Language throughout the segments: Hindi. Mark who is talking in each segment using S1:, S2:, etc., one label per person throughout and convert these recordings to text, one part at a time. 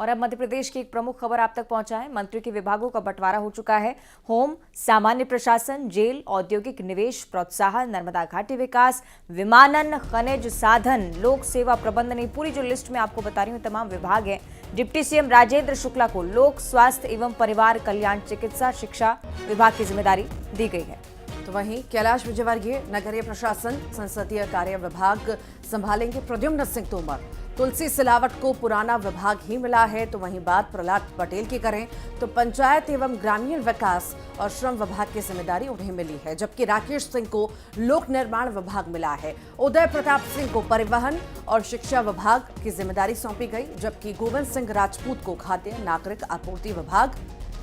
S1: और अब मध्य प्रदेश की एक प्रमुख खबर आप तक पहुंचा है। मंत्री के विभागों का बंटवारा हो चुका है। होम, सामान्य प्रशासन, जेल, औद्योगिक निवेश प्रोत्साहन, नर्मदा घाटी विकास, विमानन, खनिज साधन, लोक सेवा प्रबंधन, पूरी जो लिस्ट में आपको बता रही हूँ तमाम विभाग है। डिप्टी सीएम राजेंद्र शुक्ला को लोक स्वास्थ्य एवं परिवार कल्याण, चिकित्सा, शिक्षा विभाग की जिम्मेदारी दी गई है।
S2: तो वहीं कैलाश विजयवर्गीय नगरीय प्रशासन, संसदीय कार्य विभाग संभालेंगे प्रद्युम्न सिंह तोमर। तुलसी सिलावट को पुराना विभाग ही मिला है। तो वहीं बात प्रहलाद पटेल की करें तो पंचायत एवं ग्रामीण विकास और श्रम विभाग की जिम्मेदारी उन्हें मिली है, जबकि राकेश सिंह को लोक निर्माण विभाग मिला है। उदय प्रताप सिंह को परिवहन और शिक्षा विभाग की जिम्मेदारी सौंपी गई, जबकि गोविंद सिंह राजपूत को खाद्य नागरिक आपूर्ति विभाग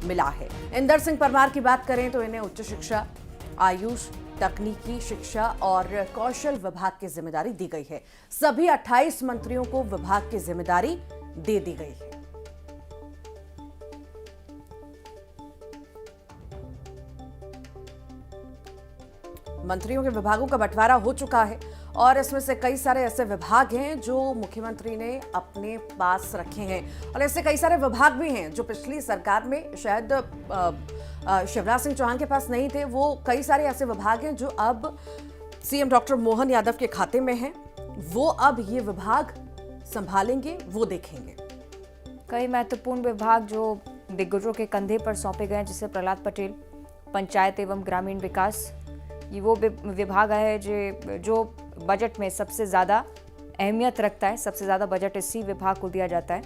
S2: मिला है। इंदर सिंह परमार की बात करें तो इन्हें उच्च शिक्षा, आयुष, तकनीकी शिक्षा और कौशल विभाग की जिम्मेदारी दी गई है। सभी 28 मंत्रियों को विभाग की जिम्मेदारी दे दी गई है। मंत्रियों के विभागों का बंटवारा हो चुका है और इसमें से कई सारे ऐसे विभाग हैं जो मुख्यमंत्री ने अपने पास रखे हैं और ऐसे कई सारे विभाग भी हैं जो पिछली सरकार में शायद शिवराज सिंह चौहान के पास नहीं थे। वो कई सारे ऐसे विभाग हैं जो अब सीएम डॉक्टर मोहन यादव के खाते में हैं। वो अब ये विभाग संभालेंगे, वो देखेंगे।
S1: कई महत्वपूर्ण विभाग जो दिग्गजों के कंधे पर सौंपे गए, जैसे प्रहलाद पटेल, पंचायत एवं ग्रामीण विकास, ये वो विभाग है जो बजट में सबसे ज़्यादा अहमियत रखता है। सबसे ज़्यादा बजट इसी विभाग को दिया जाता है।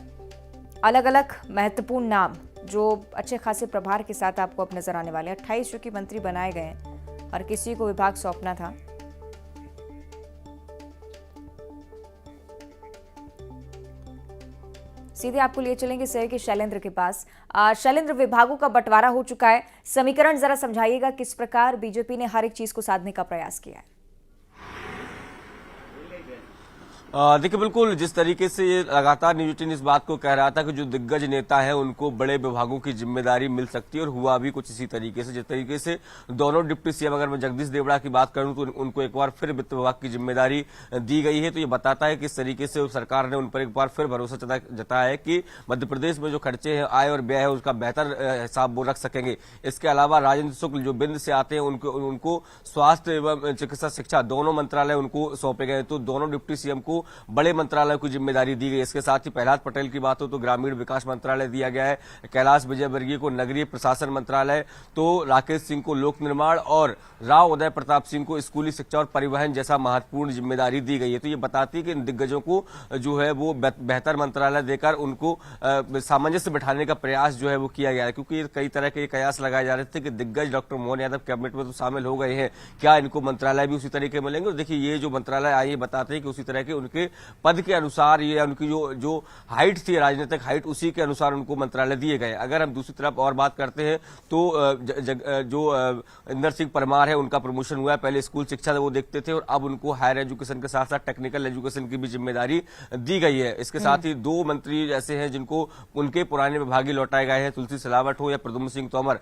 S1: अलग अलग महत्वपूर्ण नाम जो अच्छे खासे प्रभार के साथ आपको अब नजर आने वाले हैं। 28 चूंकि मंत्री बनाए गए हैं और किसी को विभाग सौंपना था। सीधे आपको लिए चलेंगे शहर के शैलेंद्र के पास। शैलेंद्र, विभागों का बंटवारा हो चुका है, समीकरण जरा समझाइएगा किस प्रकार बीजेपी ने हर एक चीज को साधने का प्रयास किया है।
S3: देखिए, बिल्कुल जिस तरीके से ये लगातार न्यूज 18 इस बात को कह रहा था कि जो दिग्गज नेता है उनको बड़े विभागों की जिम्मेदारी मिल सकती है, और हुआ भी कुछ इसी तरीके से। जिस तरीके से दोनों डिप्टी सीएम, अगर मैं जगदीश देवड़ा की बात करूं तो उनको एक बार फिर वित्त विभाग की जिम्मेदारी दी गई है। तो ये बताता है कि इस तरीके से सरकार ने उन पर एक बार फिर भरोसा जताया है कि मध्य प्रदेश में जो खर्चे हैं, आय और व्यय है, उसका बेहतर हिसाब वो रख सकेंगे। इसके अलावा राजेंद्र शुक्ल जो बिंद से आते हैं उनको स्वास्थ्य एवं चिकित्सा, शिक्षा दोनों मंत्रालय उनको सौंपे गए। तो दोनों डिप्टी सीएम को बड़े मंत्रालय की जिम्मेदारी दी गई। इसके साथ ही प्रहलाद पटेल की बात हो तो ग्रामीण विकास मंत्रालय दिया गया है, कैलाश विजयवर्गीय को नगरीय प्रशासन मंत्रालय, तो राकेश सिंह को लोक निर्माण और राव उदय प्रताप सिंह को स्कूली शिक्षा और परिवहन जैसा महत्वपूर्ण जिम्मेदारी दी गई है। तो ये बताती है कि इन दिग्गजों को जो है वो बेहतर मंत्रालय देकर उनको सामंजस्य बिठाने का प्रयास जो है वो किया गया है, क्योंकि कई तरह के कयास लगाए जा रहे थे कि दिग्गज डॉक्टर मोहन यादव कैबिनेट में तो शामिल हो गए हैं, क्या इनको मंत्रालय भी उसी तरह के मिलेंगे। और देखिए, ये जो मंत्रालय आए बताते हैं कि उसी तरह के उनके पद के अनुसार, ये उनकी जो हाइट थी, राजनीतिक हाइट, उसी के अनुसार उनको मंत्रालय दिए गए। अगर हम दूसरी तरफ और बात करते हैं तो जो इंदर सिंह परमार है उनका प्रमोशन हुआ है। पहले स्कूल शिक्षा वो देखते थे और अब उनको हायर एजुकेशन के साथ साथ टेक्निकल एजुकेशन की भी जिम्मेदारी दी गई है। इसके साथ ही दो मंत्री ऐसे हैं जिनको उनके पुराने विभागी लौटाए गए हैं, तुलसी सिलावट हो या प्रद्युम्न सिंह तोमर।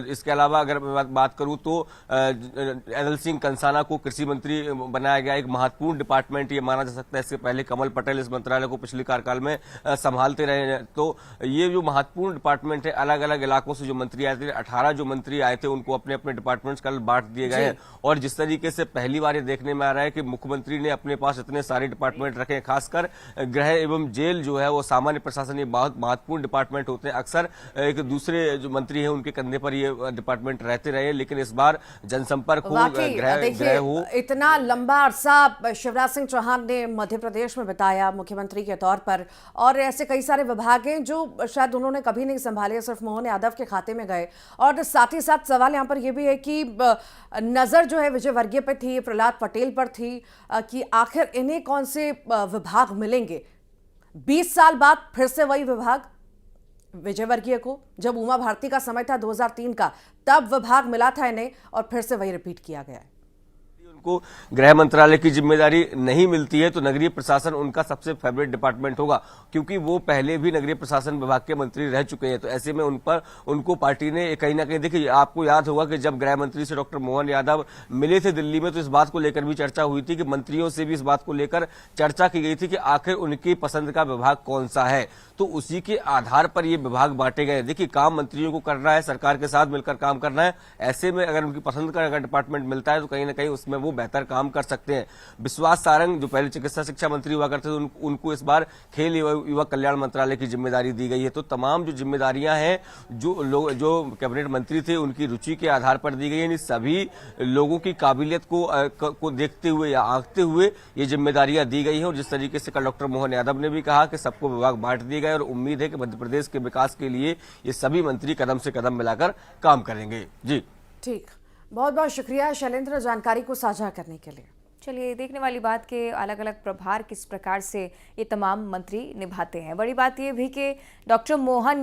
S3: इसके अलावा अगर मैं बात करूं तो अनिल सिंह कंसाना को कृषि मंत्री बनाया गया, एक महत्वपूर्ण डिपार्टमेंट ये माना जा सकता है। इससे पहले कमल पटेल इस मंत्रालय को पिछले कार्यकाल में संभालते रहे हैं। तो ये जो महत्वपूर्ण डिपार्टमेंट है, अलग अलग इलाकों से जो मंत्री आए थे, 18 जो मंत्री आए थे, उनको अपने अपने डिपार्टमेंट्स कल बांट दिए गए हैं। और जिस तरीके से पहली बार ये देखने में आ रहा है कि मुख्यमंत्री ने अपने पास इतने सारे डिपार्टमेंट रखे हैं, खासकर गृह एवं जेल जो है वो सामान्य प्रशासन, ये बहुत महत्वपूर्ण डिपार्टमेंट होते हैं। अक्सर एक दूसरे जो मंत्री हैं उनके कंधे पर ये डिपार्टमेंट रहते रहे, लेकिन इस बार जनसंपर्क हो, गृह हो।
S2: इतना लंबा अरसा शिवराज सिंह चौहान ने मध्य प्रदेश में बिताया मुख्यमंत्री के तौर पर, और ऐसे कई सारे विभाग हैं जो शायद उन्होंने कभी नहीं संभाले, सिर्फ मोहन यादव के खाते में गए। और साथ ही साथ सवाल यहां पर यह भी है कि नजर जो है विजयवर्गीय पे थी, प्रहलाद पटेल पर थी कि आखिर इन्हें कौन से विभाग मिलेंगे। 20 साल बाद फिर से वही विभाग विजयवर्गीय को, जब उमा भारती का समय था 2003 का, तब विभाग मिला था इन्हें और फिर से वही रिपीट किया गया है।
S3: उनको गृह मंत्रालय की जिम्मेदारी नहीं मिलती है तो नगरीय प्रशासन उनका सबसे फेवरेट डिपार्टमेंट होगा, क्योंकि वो पहले भी नगरीय प्रशासन विभाग के मंत्री रह चुके हैं। तो ऐसे में उनको पार्टी ने कहीं ना कहीं, देखिए आपको याद होगा कि जब गृह मंत्री से डॉक्टर मोहन यादव मिले थे दिल्ली में तो इस बात को लेकर भी चर्चा हुई थी कि मंत्रियों से भी इस बात को लेकर चर्चा की गई थी कि आखिर उनकी पसंद का विभाग कौन सा है, तो उसी के आधार पर ये विभाग बांटे गए। देखिए काम मंत्रियों को करना है, सरकार के साथ मिलकर काम करना है, ऐसे में अगर उनकी पसंद का अगर डिपार्टमेंट मिलता है तो कहीं ना कहीं उसमें वो बेहतर काम कर सकते हैं। विश्वास सारंग जो पहले चिकित्सा शिक्षा मंत्री हुआ करते थे उनको इस बार खेल युवा कल्याण मंत्रालय की जिम्मेदारी दी गई है। तो तमाम जो जिम्मेदारियां हैं जो कैबिनेट मंत्री थे उनकी रुचि के आधार पर दी गई है, सभी लोगों की काबिलियत को देखते हुए या आंकते हुए ये जिम्मेदारियां दी गई है। और जिस तरीके से कल डॉक्टर मोहन यादव ने भी कहा कि सबको विभाग बांट दिए गए और उम्मीद है कि मध्य प्रदेश के विकास के लिए ये सभी मंत्री कदम से कदम मिलाकर काम करेंगे। जी
S2: ठीक, बहुत बहुत शुक्रिया शैलेंद्र जानकारी को साझा करने के लिए।
S1: चलिए देखने वाली बात के अलग अलग प्रभार किस प्रकार से ये तमाम मंत्री निभाते हैं। बड़ी बात ये भी कि डॉक्टर मोहन